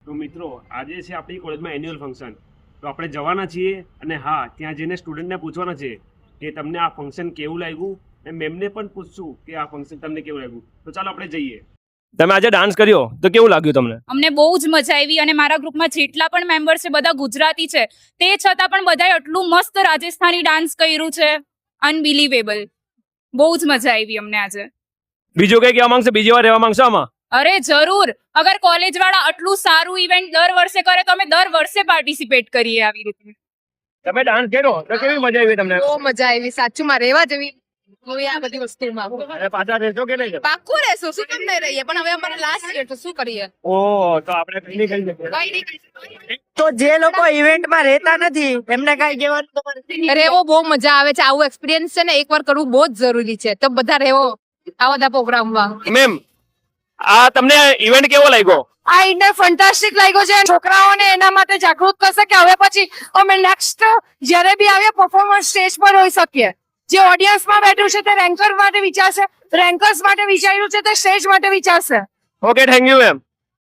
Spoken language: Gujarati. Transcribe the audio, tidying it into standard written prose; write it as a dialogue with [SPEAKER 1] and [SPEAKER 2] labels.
[SPEAKER 1] તો મિત્રો આજે છે આપણી કોલેજમાં એન્યુઅલ ફંક્શન, તો આપણે જવાના છીએ અને હા ત્યાં જઈને સ્ટુડન્ટને પૂછવાના છે કે તમને આ ફંક્શન કેવું લાગ્યું, અને મેમને પણ પૂછશું કે આ ફંક્શન તમને કેવું લાગ્યું. તો ચાલો આપણે જઈએ.
[SPEAKER 2] તમે આજે ડાન્સ કર્યો તો કેવું લાગ્યું તમને?
[SPEAKER 3] અમને બહુ જ મજા આવી અને મારા ગ્રુપમાં જેટલા પણ મેમ્બર છે બધા ગુજરાતી છે, તે છતાં પણ બધાએ એટલું મસ્ત રાજસ્થાની ડાન્સ કર્યું છે, અનબિલીવેબલ. બહુ જ મજા આવી અમને આજે.
[SPEAKER 2] બીજું કઈ કહેવા માંગશો? બીજી વાર રહેવા માંગશો આમાં?
[SPEAKER 3] અરે જરૂર, અગર કોલેજ વાળા આટલું સારું ઇવેન્ટ દર વર્ષે કરે તો અમે દર વર્ષે પાર્ટિસિપેટ કરીએ આવી રીતે.
[SPEAKER 2] તમે ડાન્સ કર્યો તો કેવી મજા આવી તમને?
[SPEAKER 4] બહુ મજા આવી, સાચું માં રહેવા જેવી કોઈ આ બધી વસ્તુમાં.
[SPEAKER 2] અને પાછા રહેશો કે નહીં?
[SPEAKER 4] પાક્કું રહેશું, શું કેમ નહીં રહીએ, પણ હવે અમારે લાસ્ટ યર તો શું કરીએ,
[SPEAKER 2] ઓહ, તો આપણે કઈ નહીં કરી શકીએ.
[SPEAKER 4] કઈ નહીં કરી શકીએ.
[SPEAKER 5] તો જે લોકો ઇવેન્ટમાં રહેતા નથી એમને કઈ કહેવાનું તમારે?
[SPEAKER 4] રહેવો બહુ મજા આવે છે, આવું એક્સપિરિયન્સ છે ને એકવાર કરવું બહુ જ જરૂરી છે, તો બધા રહેવો આવા બધા પ્રોગ્રામમાં.
[SPEAKER 2] મેમ, આ તમને ઇવેન્ટ કેવો લાગ્યો?
[SPEAKER 4] આ ઇન્ડર ફેન્ટાસ્ટિક લાગ્યો છે, છોકરાઓને એના માટે જાગૃત કરશે કે હવે પછી અમે નેક્સ્ટ જ્યારે બી આવીએ પરફોર્મન્સ સ્ટેજ પર હોઈ શકીએ. જે ઓડિયન્સમાં બેઠું છે તે રેન્કર માટે વિચારશે, રેન્કર્સ માટે વિચાર્યું છે તે સ્ટેજ માટે વિચારશે.
[SPEAKER 2] Okay, thank you ma'am.